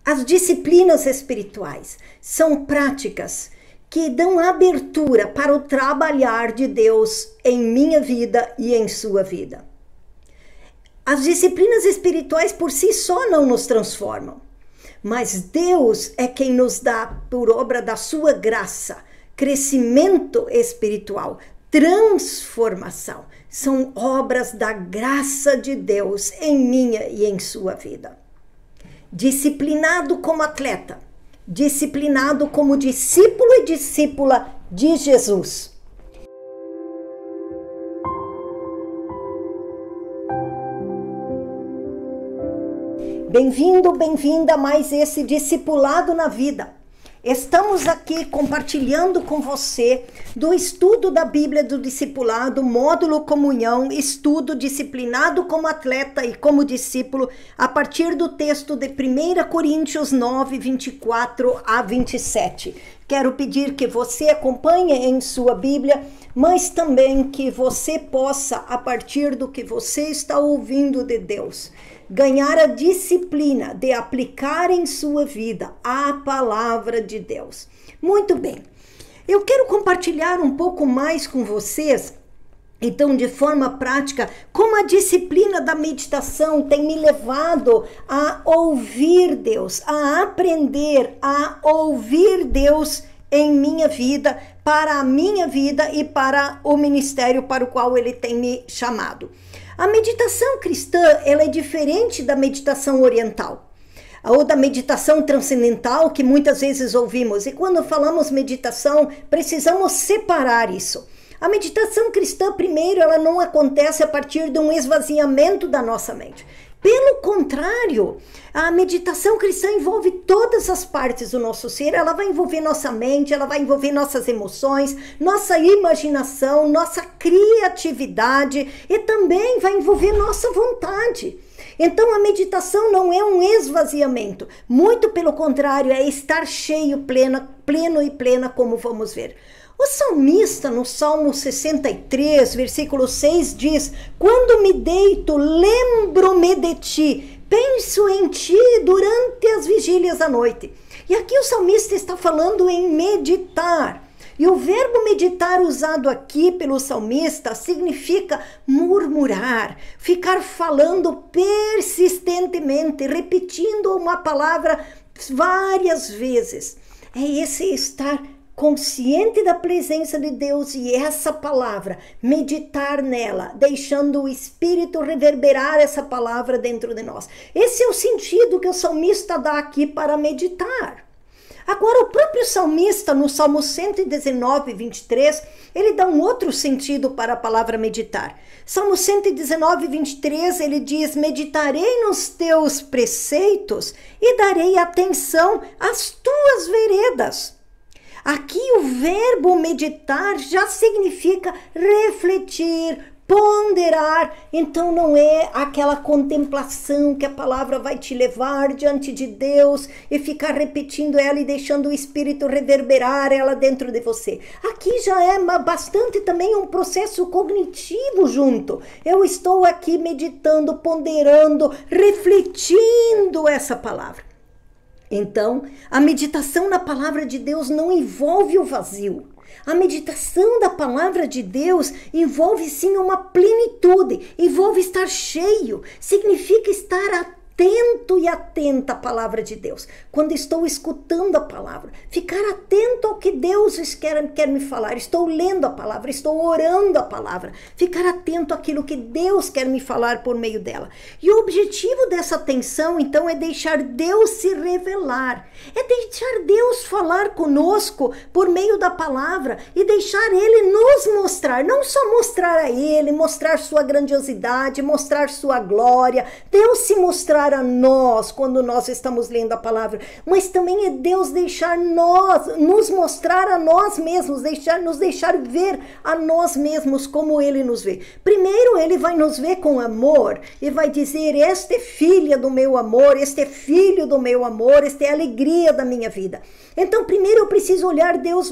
As disciplinas espirituais são práticas que dão abertura para o trabalhar de Deus em minha vida e em sua vida. As disciplinas espirituais por si só não nos transformam, mas Deus é quem nos dá, por obra da sua graça, crescimento espiritual, transformação. São obras da graça de Deus em minha e em sua vida. Disciplinado como atleta, disciplinado como discípulo e discípula de Jesus. Bem-vindo, bem-vinda a mais esse Discipulado na Vida. Estamos aqui compartilhando com você do estudo da Bíblia do Discipulado, módulo comunhão, estudo disciplinado como atleta e como discípulo, a partir do texto de 1 Coríntios 9, 24 a 27. Quero pedir que você acompanhe em sua Bíblia, mas também que você possa, a partir do que você está ouvindo de Deus, ganhar a disciplina de aplicar em sua vida a palavra de Deus. Muito bem, eu quero compartilhar um pouco mais com vocês, então, de forma prática, como a disciplina da meditação tem me levado a ouvir Deus, a aprender a ouvir Deus em minha vida, para a minha vida e para o ministério para o qual Ele tem me chamado. A meditação cristã, ela é diferente da meditação oriental, ou da meditação transcendental que muitas vezes ouvimos. E quando falamos meditação, precisamos separar isso. A meditação cristã, primeiro, ela não acontece a partir de um esvaziamento da nossa mente. Pelo contrário, a meditação cristã envolve todas as partes do nosso ser. Ela vai envolver nossa mente, ela vai envolver nossas emoções, nossa imaginação, nossa criatividade e também vai envolver nossa vontade. Então a meditação não é um esvaziamento, muito pelo contrário, é estar cheio, pleno e plena, como vamos ver. O salmista, no Salmo 63, versículo 6, diz: quando me deito, lembro-me de ti, penso em ti durante as vigílias da noite. E aqui o salmista está falando em meditar. E o verbo meditar usado aqui pelo salmista significa murmurar, ficar falando persistentemente, repetindo uma palavra várias vezes. É esse estar consciente da presença de Deus e essa palavra, meditar nela, deixando o Espírito reverberar essa palavra dentro de nós. Esse é o sentido que o salmista dá aqui para meditar. Agora, o próprio salmista, no Salmo 119, 23, ele dá um outro sentido para a palavra meditar. Salmo 119, 23, ele diz: meditarei nos teus preceitos e darei atenção às tuas veredas. Aqui o verbo meditar já significa refletir, ponderar. Então não é aquela contemplação que a palavra vai te levar diante de Deus e ficar repetindo ela e deixando o Espírito reverberar ela dentro de você. Aqui já é bastante também um processo cognitivo junto. Eu estou aqui meditando, ponderando, refletindo essa palavra. Então, a meditação na palavra de Deus não envolve o vazio. A meditação da palavra de Deus envolve sim uma plenitude, envolve estar cheio, significa estar atento e atenta à palavra de Deus. Quando estou escutando a palavra, ficar atento ao que Deus quer me falar. Estou lendo a palavra, estou orando a palavra. Ficar atento àquilo que Deus quer me falar por meio dela. E o objetivo dessa atenção, então, é deixar Deus se revelar. É deixar Deus falar conosco por meio da palavra e deixar Ele nos mostrar. Não só mostrar a Ele, mostrar sua grandiosidade, mostrar sua glória. Deus se mostrar a nós quando nós estamos lendo a palavra, mas também é Deus nos mostrar a nós mesmos, nos deixar ver a nós mesmos como Ele nos vê. Primeiro Ele vai nos ver com amor e vai dizer: esta é filha do meu amor, este é filho do meu amor, esta é a alegria da minha vida. Então primeiro eu preciso olhar Deus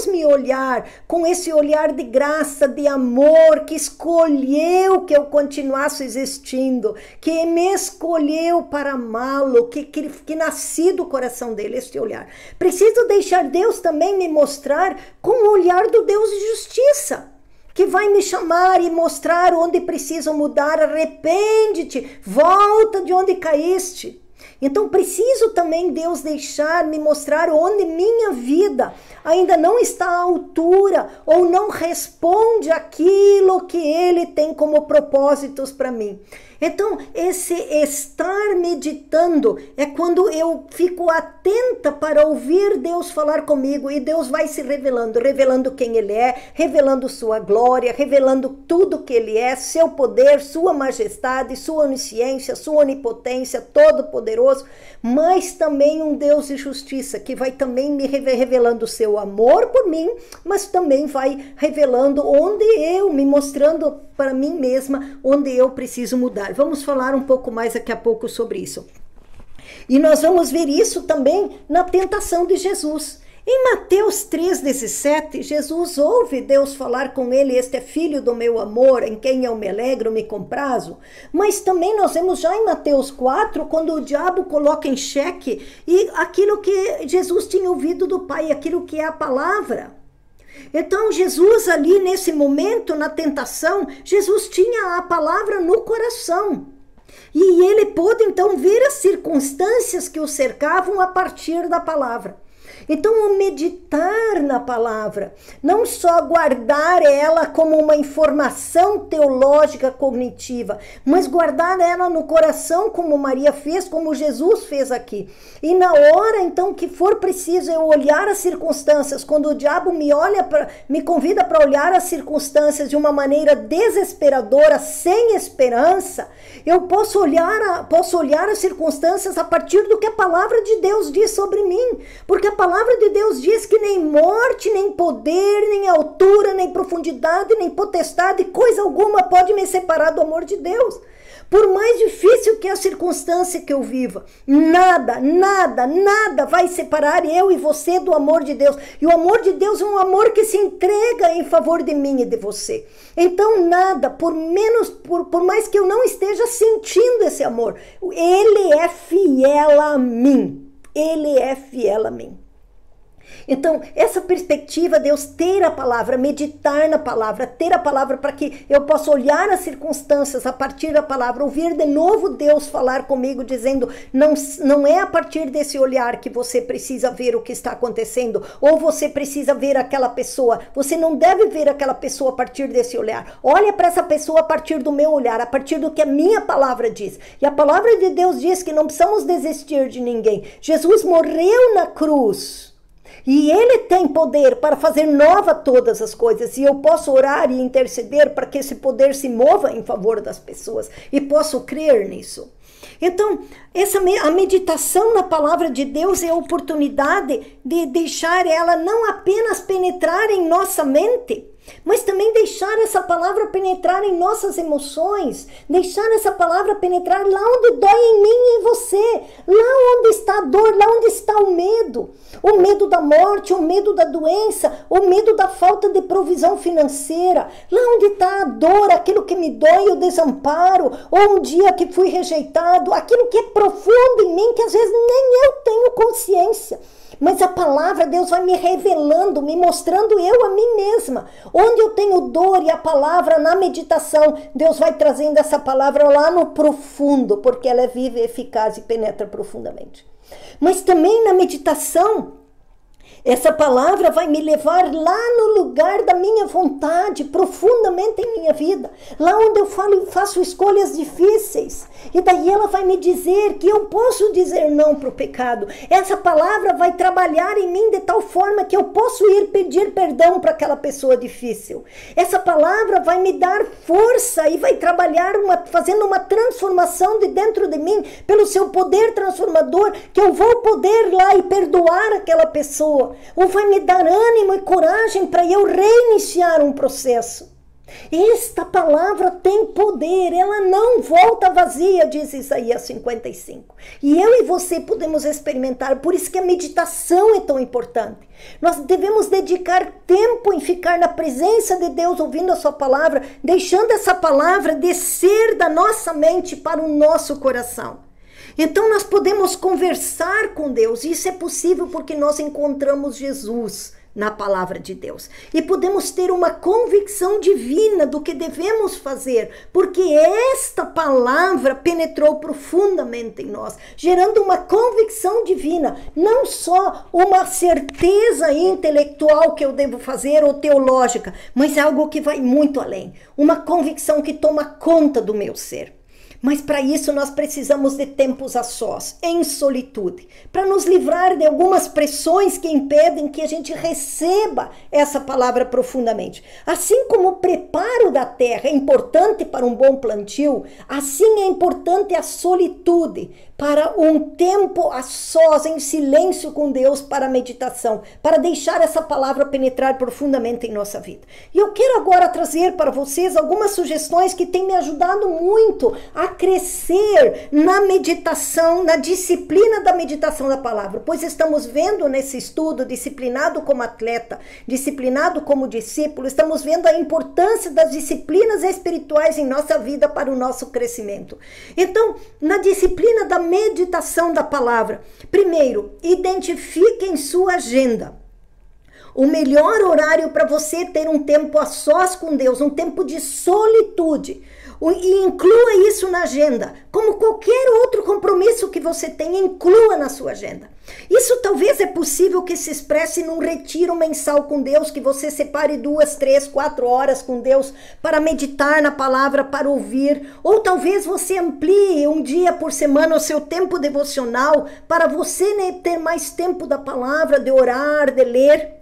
me olhar com esse olhar de graça, de amor, que escolheu que eu continuasse existindo, que me escolheu escolheu para amá-lo, que nasci do coração dele, este olhar. Preciso deixar Deus também me mostrar com o olhar do Deus de justiça, que vai me chamar e mostrar onde preciso mudar. Arrepende-te, volta de onde caíste. Então preciso também Deus deixar me mostrar onde minha vida ainda não está à altura ou não responde aquilo que Ele tem como propósitos para mim. Então, esse estar meditando é quando eu fico atenta para ouvir Deus falar comigo, e Deus vai se revelando quem Ele é, revelando sua glória, revelando tudo que Ele é, seu poder, sua majestade, sua onisciência, sua onipotência, todo-poderoso, mas também um Deus de justiça, que vai também me revelando o seu amor por mim, mas também vai revelando me mostrando para mim mesma onde eu preciso mudar. Vamos falar um pouco mais daqui a pouco sobre isso. E nós vamos ver isso também na tentação de Jesus. Em Mateus 3,17, Jesus ouve Deus falar com ele: este é filho do meu amor, em quem eu me alegro, me comprazo. Mas também nós vemos já em Mateus 4, quando o diabo coloca em xeque aquilo que Jesus tinha ouvido do Pai, aquilo que é a palavra. Então Jesus ali nesse momento, na tentação, Jesus tinha a palavra no coração. E ele pôde então ver as circunstâncias que o cercavam a partir da palavra. Então, o meditar na palavra, não só guardar ela como uma informação teológica cognitiva, mas guardar ela no coração, como Maria fez, como Jesus fez aqui. E na hora, então, que for preciso eu olhar as circunstâncias, quando o diabo me convida para olhar as circunstâncias de uma maneira desesperadora, sem esperança, eu posso olhar as circunstâncias a partir do que a palavra de Deus diz sobre mim, porque a palavra de Deus diz que nem morte, nem poder, nem altura, nem profundidade, nem potestade, coisa alguma pode me separar do amor de Deus. Por mais difícil que a circunstância que eu viva, nada vai separar eu e você do amor de Deus. E o amor de Deus é um amor que se entrega em favor de mim e de você. Então nada, por mais que eu não esteja sentindo esse amor, Ele é fiel a mim. Ele é fiel a mim. Então, essa perspectiva, Deus ter a palavra, meditar na palavra, ter a palavra para que eu possa olhar as circunstâncias a partir da palavra, ouvir de novo Deus falar comigo, dizendo, não é a partir desse olhar que você precisa ver o que está acontecendo, ou você precisa ver aquela pessoa. Você não deve ver aquela pessoa a partir desse olhar. Olha para essa pessoa a partir do meu olhar, a partir do que a minha palavra diz. E a palavra de Deus diz que não precisamos desistir de ninguém. Jesus morreu na cruz. E Ele tem poder para fazer nova todas as coisas. E eu posso orar e interceder para que esse poder se mova em favor das pessoas. E posso crer nisso. Então, a meditação na palavra de Deus é a oportunidade de deixar ela não apenas penetrar em nossa mente, mas também deixar essa palavra penetrar em nossas emoções, deixar essa palavra penetrar lá onde dói em mim e em você, lá onde está a dor, lá onde está o medo da morte, o medo da doença, o medo da falta de provisão financeira, lá onde está a dor, aquilo que me dói, o desamparo, ou um dia que fui rejeitado, aquilo que é profundo em mim, que às vezes nem eu tenho consciência. Mas a palavra, Deus vai me revelando, me mostrando eu a mim mesma. Onde eu tenho dor, e a palavra na meditação, Deus vai trazendo essa palavra lá no profundo, porque ela é viva e eficaz e penetra profundamente. Mas também na meditação, essa palavra vai me levar lá no lugar da minha vontade, profundamente em minha vida. Lá onde eu faço escolhas difíceis. E daí ela vai me dizer que eu posso dizer não para o pecado. Essa palavra vai trabalhar em mim de tal forma que eu posso ir pedir perdão para aquela pessoa difícil. Essa palavra vai me dar força e vai trabalhar fazendo uma transformação de dentro de mim, pelo seu poder transformador, que eu vou poder lá e perdoar aquela pessoa. Ou vai me dar ânimo e coragem para eu reiniciar um processo. Esta palavra tem poder, ela não volta vazia, diz Isaías 55. E eu e você podemos experimentar, por isso que a meditação é tão importante. Nós devemos dedicar tempo em ficar na presença de Deus, ouvindo a sua palavra, deixando essa palavra descer da nossa mente para o nosso coração. Então nós podemos conversar com Deus. Isso é possível porque nós encontramos Jesus na palavra de Deus. E podemos ter uma convicção divina do que devemos fazer, porque esta palavra penetrou profundamente em nós, gerando uma convicção divina, não só uma certeza intelectual que eu devo fazer ou teológica, mas algo que vai muito além, uma convicção que toma conta do meu ser. Mas para isso nós precisamos de tempos a sós, em solitude, para nos livrar de algumas pressões que impedem que a gente receba essa palavra profundamente. Assim como o preparo da terra é importante para um bom plantio, assim é importante a solitude para um tempo a sós, em silêncio com Deus, para a meditação, para deixar essa palavra penetrar profundamente em nossa vida. E eu quero agora trazer para vocês algumas sugestões que têm me ajudado muito a crescer na meditação, na disciplina da meditação da palavra, pois estamos vendo nesse estudo, disciplinado como atleta, disciplinado como discípulo, estamos vendo a importância das disciplinas espirituais em nossa vida para o nosso crescimento. Então, na disciplina da meditação da palavra, primeiro, identifique em sua agenda o melhor horário para você ter um tempo a sós com Deus, um tempo de solitude. E inclua isso na agenda. Como qualquer outro compromisso que você tenha, inclua na sua agenda. Isso talvez é possível que se expresse num retiro mensal com Deus, que você separe 2, 3, 4 horas com Deus para meditar na palavra, para ouvir. Ou talvez você amplie um dia por semana o seu tempo devocional para você, né, ter mais tempo da palavra, de orar, de ler.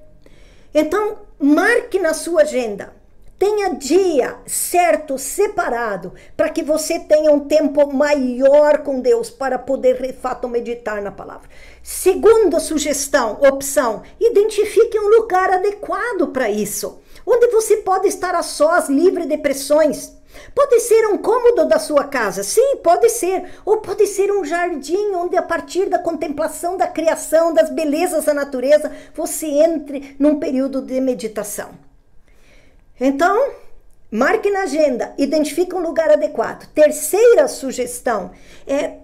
Então, marque na sua agenda. Tenha dia certo, separado, para que você tenha um tempo maior com Deus para poder, de fato, meditar na palavra. Segunda sugestão, opção, identifique um lugar adequado para isso, onde você pode estar a sós, livre de pressões. Pode ser um cômodo da sua casa, sim, pode ser. Ou pode ser um jardim onde, a partir da contemplação da criação, das belezas da natureza, você entre num período de meditação. Então, marque na agenda, identifique um lugar adequado. Terceira sugestão,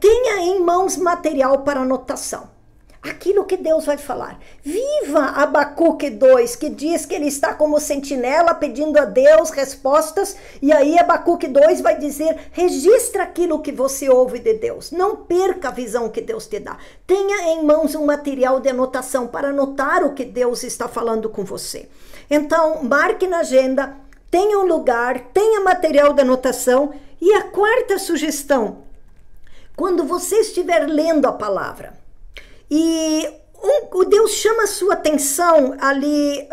tenha em mãos material para anotação. Aquilo que Deus vai falar. Viva Abacuque 2, que diz que ele está como sentinela pedindo a Deus respostas. E aí Abacuque 2 vai dizer, registra aquilo que você ouve de Deus. Não perca a visão que Deus te dá. Tenha em mãos um material de anotação para anotar o que Deus está falando com você. Então, marque na agenda, tenha um lugar, tenha material de anotação. E a quarta sugestão, quando você estiver lendo a palavra, e o Deus chama a sua atenção ali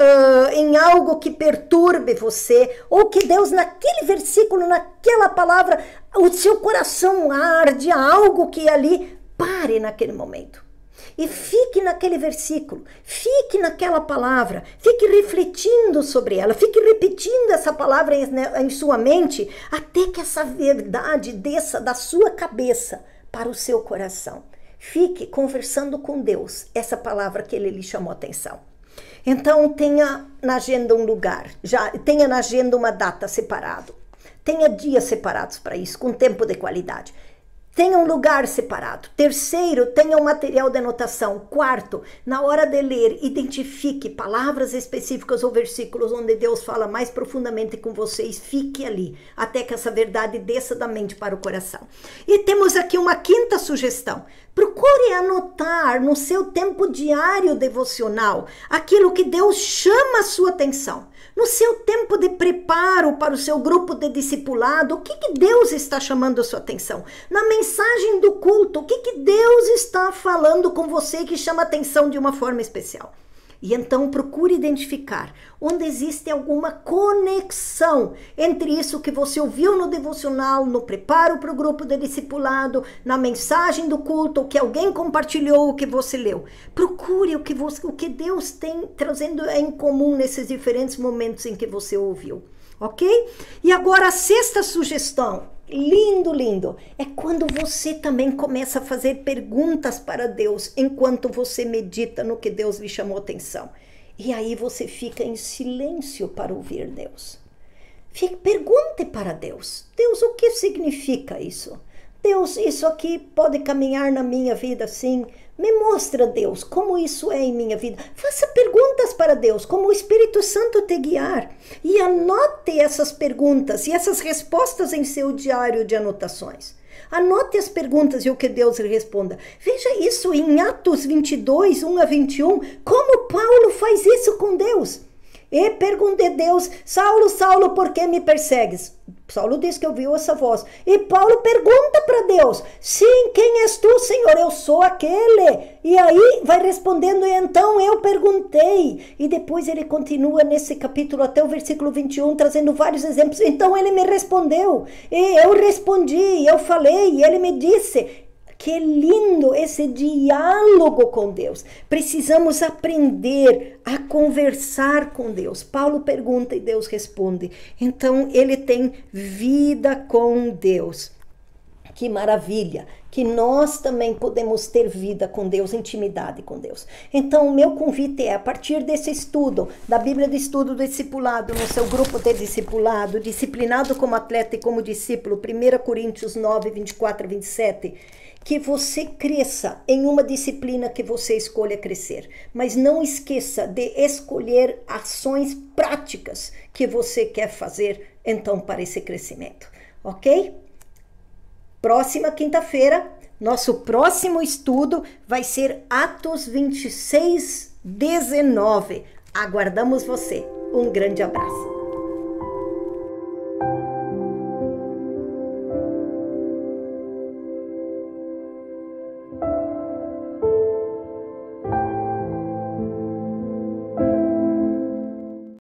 em algo que perturbe você, ou que Deus naquele versículo, naquela palavra, o seu coração arde, algo que ali, pare naquele momento. E fique naquele versículo, fique naquela palavra, fique refletindo sobre ela, fique repetindo essa palavra em sua mente, até que essa verdade desça da sua cabeça para o seu coração. Fique conversando com Deus, essa palavra que ele lhe chamou a atenção. Então, tenha na agenda um lugar, tenha na agenda uma data separada. Tenha dias separados para isso, com tempo de qualidade. Tenha um lugar separado. Terceiro, tenha um material de anotação. Quarto, na hora de ler, identifique palavras específicas ou versículos onde Deus fala mais profundamente com vocês. Fique ali, até que essa verdade desça da mente para o coração. E temos aqui uma quinta sugestão. Procure anotar no seu tempo diário devocional aquilo que Deus chama a sua atenção. No seu tempo de preparo para o seu grupo de discipulado, o que Deus está chamando a sua atenção? Na mensagem do culto, o que Deus está falando com você que chama a atenção de uma forma especial? E então procure identificar onde existe alguma conexão entre isso que você ouviu no devocional, no preparo para o grupo de discipulado, na mensagem do culto, o que alguém compartilhou, o que você leu. Procure o que Deus tem trazendo em comum nesses diferentes momentos em que você ouviu, ok? E agora a sexta sugestão. Lindo, lindo. É quando você também começa a fazer perguntas para Deus enquanto você medita no que Deus lhe chamou a atenção. E aí você fica em silêncio para ouvir Deus. Pergunte para Deus. Deus, o que significa isso? Deus, isso aqui pode caminhar na minha vida assim. Me mostra, Deus, como isso é em minha vida. Faça perguntas para Deus, como o Espírito Santo te guiar. E anote essas perguntas e essas respostas em seu diário de anotações. Anote as perguntas e o que Deus lhe responda. Veja isso em Atos 22, 1 a 21, como Paulo faz isso com Deus. E pergunta a Deus, Saulo, Saulo, por que me persegues? Saulo diz que ouviu essa voz. E Paulo pergunta para Deus, sim, quem és tu, Senhor? Eu sou aquele. E aí vai respondendo, e então eu perguntei. E depois ele continua nesse capítulo até o versículo 21, trazendo vários exemplos. Então ele me respondeu, e eu respondi, eu falei, e ele me disse. Que lindo esse diálogo com Deus. Precisamos aprender a conversar com Deus. Paulo pergunta e Deus responde. Então, ele tem vida com Deus. Que maravilha! Que nós também podemos ter vida com Deus, intimidade com Deus. Então, o meu convite é, a partir desse estudo, da Bíblia de Estudo do Discipulado, no seu grupo de discipulado, disciplinado como atleta e como discípulo, 1 Coríntios 9, 24 a 27, que você cresça em uma disciplina que você escolha crescer. Mas não esqueça de escolher ações práticas que você quer fazer, então, para esse crescimento. Ok? Próxima quinta-feira, nosso próximo estudo vai ser Atos 26, 19. Aguardamos você. Um grande abraço.